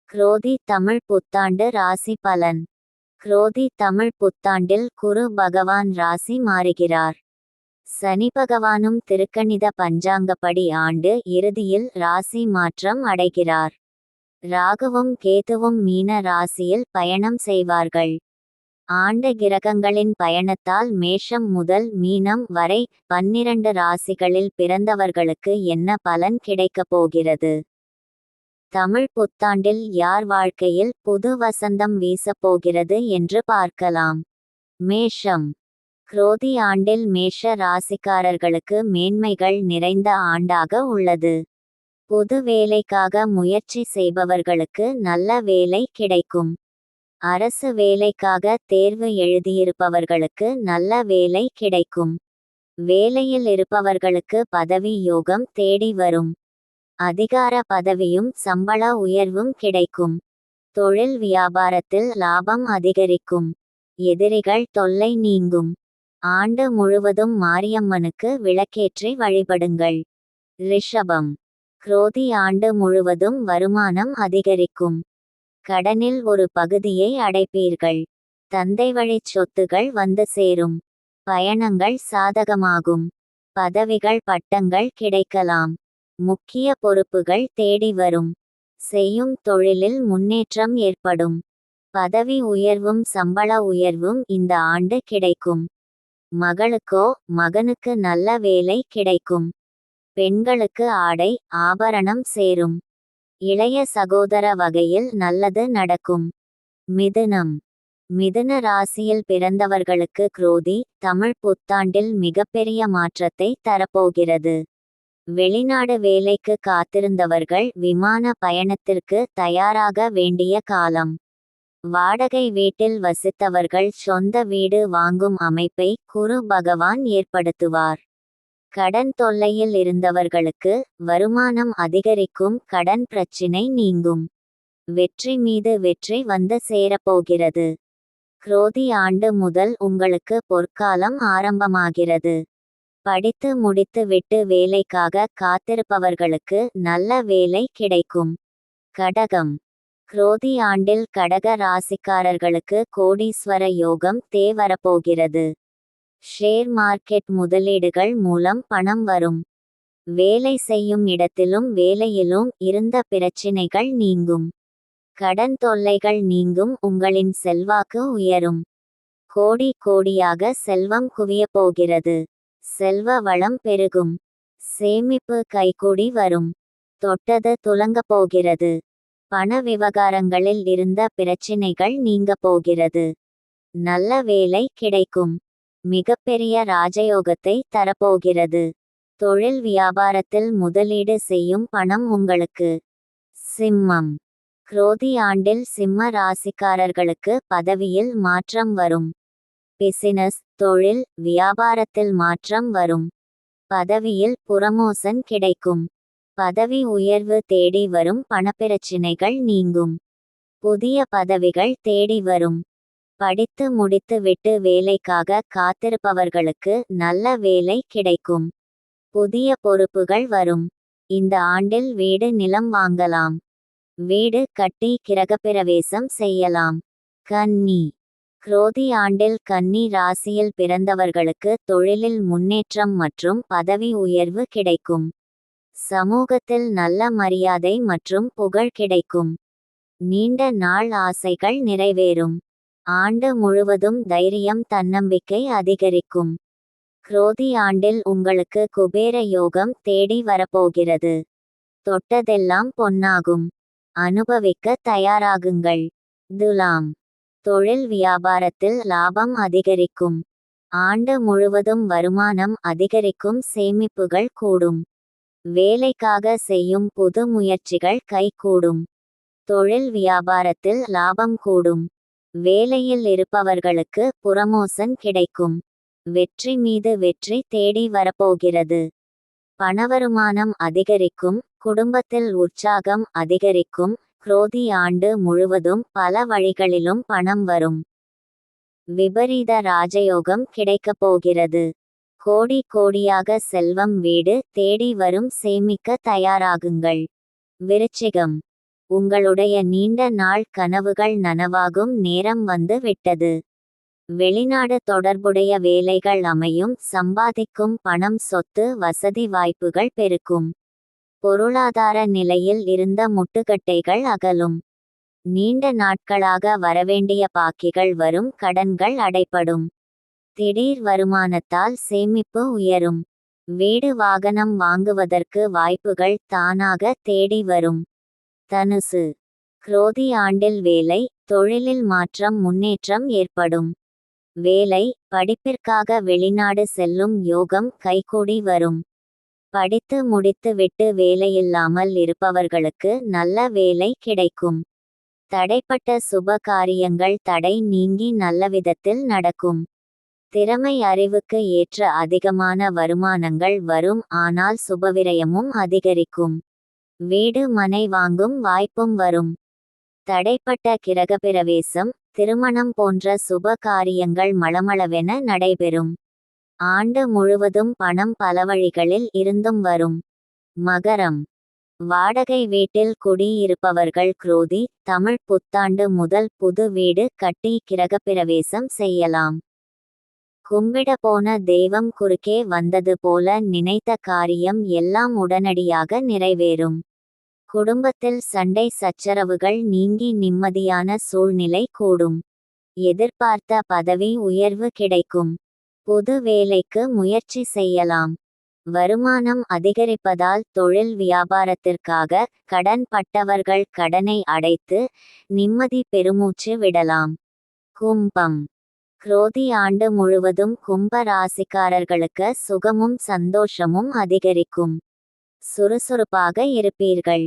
குரோதி தமிழ் புத்தாண்டு ராசி பலன். குரோதி தமிழ் புத்தாண்டில் குரு பகவான் ராசி மாறுகிறார். சனி பகவானும் திருக்கணித பஞ்சாங்கப்படி ஆண்டு இறுதியில் ராசி மாற்றம் அடைகிறார். ராகுவும் கேதுவும் மீன ராசியில் பயணம் செய்வார்கள். ஆண்டு கிரகங்களின் பயணத்தால் மேஷம் முதல் மீனம் வரை 12 ராசிகளில் பிறந்தவர்களுக்கு என்ன பலன் கிடைக்கப் போகிறது? தமிழ் புத்தாண்டில் யார் வாழ்க்கையில் புது வசந்தம் வீசப்போகிறது என்று பார்க்கலாம். மேஷம். குரோதி ஆண்டில் மேஷ ராசிக்காரர்களுக்கு மேன்மைகள் நிறைந்த ஆண்டாக உள்ளது. புது வேலைக்காக முயற்சி செய்பவர்களுக்கு நல்ல வேலை கிடைக்கும். அரசு வேலைக்காக தேர்வு எழுதியிருப்பவர்களுக்கு நல்ல வேலை கிடைக்கும். வேலையில் இருப்பவர்களுக்கு பதவி யோகம் தேடி வரும். அதிகார பதவியும் சம்பள உயர்வும் கிடைக்கும். தொழில் வியாபாரத்தில் லாபம் அதிகரிக்கும். எதிரிகள் தொல்லை நீங்கும். ஆண்டு முழுவதும் மாரியம்மனுக்கு விளக்கேற்றி வழிபடுங்கள். ரிஷபம். குரோதி ஆண்டு முழுவதும் வருமானம் அதிகரிக்கும். கடனில் ஒரு பகுதியை அடைப்பீர்கள். தந்தை வழிச் சொத்துகள் வந்து சேரும். பயணங்கள் சாதகமாகும். பதவிகள் பட்டங்கள் கிடைக்கலாம். முக்கிய பொறுப்புகள் தேடி வரும். செய்யும் தொழிலில் முன்னேற்றம் ஏற்படும். பதவி உயர்வும் சம்பள உயர்வும் இந்த ஆண்டு கிடைக்கும். மகளுக்கோ மகனுக்கு நல்ல வேலை கிடைக்கும். பெண்களுக்கு ஆடை ஆபரணம் சேரும். இளைய சகோதர வகையில் நல்லது நடக்கும். மிதுனம். மிதுன ராசியில் பிறந்தவர்களுக்கு குரோதி தமிழ் புத்தாண்டில் மிகப்பெரிய மாற்றத்தை தரப்போகிறது. வெளிநாடு வேலைக்கு காத்திருந்தவர்கள் விமான பயணத்திற்கு தயாராக வேண்டிய காலம். வாடகை வீட்டில் வசித்தவர்கள் சொந்த வீடு வாங்கும் அமைப்பை குரு பகவான் ஏற்படுத்துவார். கடன் தொல்லையில் இருந்தவர்களுக்கு வருமானம் அதிகரிக்கும். கடன் பிரச்சினை நீங்கும். வெற்றி மீது வெற்றி வந்து சேரப்போகிறது. குரோதி ஆண்டு முதல் உங்களுக்கு பொற்காலம் ஆரம்பமாகிறது. படித்து முடித்து விட்டு வேலைக்காக காத்திருப்பவர்களுக்கு நல்ல வேலை கிடைக்கும். கடகம். குரோதி ஆண்டில் கடக ராசிக்காரர்களுக்கு கோடீஸ்வர யோகம் வரப்போகிறது. ஷேர் மார்க்கெட் முதலீடுகள் மூலம் பணம் வரும். வேலை செய்யும் இடத்திலும் வேலையிலும் இருந்த பிரச்சினைகள் நீங்கும். கடன் தொல்லைகள் நீங்கும். உங்களின் செல்வாக்கு உயரும். கோடி கோடியாக செல்வம் குவியப்போகிறது. செல்வ வளம் பெருகும். சேமிப்பு கைகூடி வரும். தொட்டது துலங்கப் போகிறது. பண விவகாரங்களில் இருந்த பிரச்சினைகள் நீங்கப் போகிறது. நல்ல வேலை கிடைக்கும். மிகப்பெரிய ராஜயோகத்தை தரப்போகிறது. தொழில் வியாபாரத்தில் முதலீடு செய்யும் பணம் உங்களுக்கு. சிம்மம். குரோதி ஆண்டில் சிம்ம ராசிக்காரர்களுக்கு பதவியில் மாற்றம் வரும். பிசினஸ் தொழில் வியாபாரத்தில் மாற்றம் வரும். பதவியில் புரமோஷன் கிடைக்கும். பதவி உயர்வு தேடி வரும். பணப்பிரச்சினைகள் நீங்கும். புதிய பதவிகள் தேடி வரும். படித்து முடித்து விட்டு வேலைக்காக காத்திருப்பவர்களுக்கு நல்ல வேலை கிடைக்கும். புதிய பொறுப்புகள் வரும். இந்த ஆண்டில் வீடு நிலம் வாங்கலாம். வீடு கட்டி கிரகப்பிரவேசம் செய்யலாம். கன்னி. குரோதி ஆண்டில் கன்னி ராசியில் பிறந்தவர்களுக்கு தொழிலில் முன்னேற்றம் மற்றும் பதவி உயர்வு கிடைக்கும். சமூகத்தில் நல்ல மரியாதை மற்றும் புகழ் கிடைக்கும். நீண்ட நாள் ஆசைகள் நிறைவேறும். ஆண்டு முழுவதும் தைரியம் தன்னம்பிக்கை அதிகரிக்கும். குரோதி ஆண்டில் உங்களுக்கு குபேர யோகம் தேடி வரப்போகிறது. தொட்டதெல்லாம் பொன்னாகும். அனுபவிக்க தயாராகுங்கள். துலாம். தொழில் வியாபாரத்தில் லாபம் அதிகரிக்கும். ஆண்டு முழுவதும் வருமானம் அதிகரிக்கும். சேமிப்புகள் கூடும். வேலைக்காக செய்யும் புது முயற்சிகள் கைகூடும். தொழில் வியாபாரத்தில் லாபம் கூடும். வேலையில் இருப்பவர்களுக்கு புரமோஷன் கிடைக்கும். வெற்றி மீது வெற்றி தேடி வரப்போகிறது. பணவருமானம் அதிகரிக்கும். குடும்பத்தில் உற்சாகம் அதிகரிக்கும். குரோதி ஆண்டு முழுவதும் பல வழிகளிலும் பணம் வரும். விபரீத ராஜயோகம் கிடைக்கப் போகிறது. கோடி கோடியாக செல்வம் வீடு தேடி வரும். சேமிக்க தயாராகுங்கள். விருச்சிகம். உங்களுடைய நீண்ட நாள் கனவுகள் நனவாகும் நேரம் வந்து விட்டது. வெளிநாடு தொடர்புடைய வேலைகள் அமையும். சம்பாதிக்கும் பணம், சொத்து, வசதி வாய்ப்புகள் பெருக்கும். பொருளாதார நிலையில் இருந்த முட்டுக்கட்டைகள் அகலும். நீண்ட நாட்களாக வரவேண்டிய பாக்கிகள் வரும். கடன்கள் அடைபடும். திடீர் வருமானத்தால் சேமிப்பு உயரும். வீடு, வாகனம் வாங்குவதற்கு வாய்ப்புகள் தானாக தேடி வரும். தனுசு. குரோதி ஆண்டில் வேலை, தொழிலில் மாற்றம், முன்னேற்றம் ஏற்படும். வேலை, படிப்பிற்காக வெளிநாடு செல்லும் யோகம் கைகூடி வரும். படித்து முடித்து விட்டு வேலையில்லாமல் இருப்பவர்களுக்கு நல்ல வேலை கிடைக்கும். தடைப்பட்ட சுப காரியங்கள் தடை நீங்கி நல்லவிதத்தில் நடக்கும். திறமை, அறிவுக்கு ஏற்ற அதிகமான வருமானங்கள் வரும். ஆனால் சுபவிரயமும் அதிகரிக்கும். வீடு, மனை வாங்கும் வாய்ப்பும் வரும். தடைப்பட்ட கிரகப்பிரவேசம், திருமணம் போன்ற சுப காரியங்கள் மளமளவென நடைபெறும். ஆண்டு முழுவதும் பணம் பல வழிகளில் இருந்தும் வரும். மகரம். வாடகை வீட்டில் குடியிருப்பவர்கள் குரோதி தமிழ் புத்தாண்டு முதல் புது வீடு கட்டி கிரகப்பிரவேசம் செய்யலாம். கும்பிட போன தெய்வம் குறுக்கே வந்தது போல நினைத்த காரியம் எல்லாம் உடனடியாக நிறைவேறும். குடும்பத்தில் சண்டை சச்சரவுகள் நீங்கி நிம்மதியான சூழ்நிலை கூடும். எதிர்பார்த்த பதவி உயர்வு கிடைக்கும். புது வேலைக்கு முயற்சி செய்யலாம். வருமானம் அதிகரிப்பதால் தொழில் வியாபாரத்திற்காக கடன் பட்டவர்கள் கடனை அடைத்து நிம்மதி பெருமூச்சு விடலாம். கும்பம். குரோதி ஆண்டு முழுவதும் கும்ப ராசிக்காரர்களுக்கு சுகமும் சந்தோஷமும் அதிகரிக்கும். சுறுசுறுப்பாக இருப்பீர்கள்.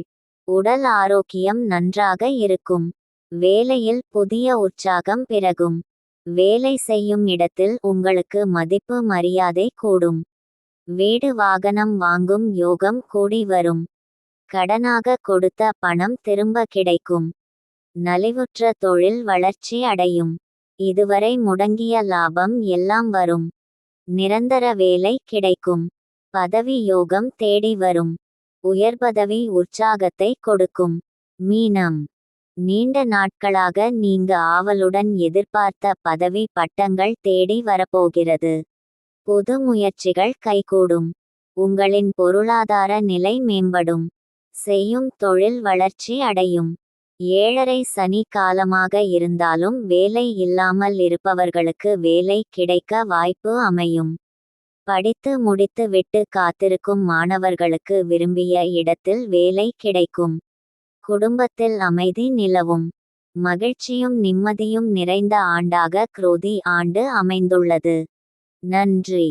உடல் ஆரோக்கியம் நன்றாக இருக்கும். வேலையில் புதிய உற்சாகம் பிறகும். வேலை செய்யும் இடத்தில் உங்களுக்கு மதிப்பு மரியாதை கூடும். வீடு, வாகனம் வாங்கும் யோகம் கூடி வரும். கடனாக கொடுத்த பணம் திரும்ப கிடைக்கும். நலிவுற்ற தொழில் வளர்ச்சி அடையும். இதுவரை முடங்கிய லாபம் எல்லாம் வரும். நிரந்தர வேலை கிடைக்கும். பதவி யோகம் தேடி வரும். உயர்பதவி உற்சாகத்தை கொடுக்கும். மீனம். நீண்ட நாட்களாக நீங்க ஆவலுடன் எதிர்பார்த்த பதவி, பட்டங்கள் தேடி வரப்போகிறது. புது முயற்சிகள் கைகூடும். உங்களின் பொருளாதார நிலை மேம்படும். செய்யும் தொழில் வளர்ச்சி அடையும். 7.5 சனி காலமாக இருந்தாலும் வேலை இல்லாமல் இருப்பவர்களுக்கு வேலை கிடைக்க வாய்ப்பு அமையும். படித்து முடித்து விட்டு காத்திருக்கும் மாணவர்களுக்கு விரும்பிய இடத்தில் வேலை கிடைக்கும். குடும்பத்தில் அமைதி நிலவும். மகிழ்ச்சியும் நிம்மதியும் நிறைந்த ஆண்டாக குரோதி ஆண்டு அமைந்துள்ளது. நன்றி.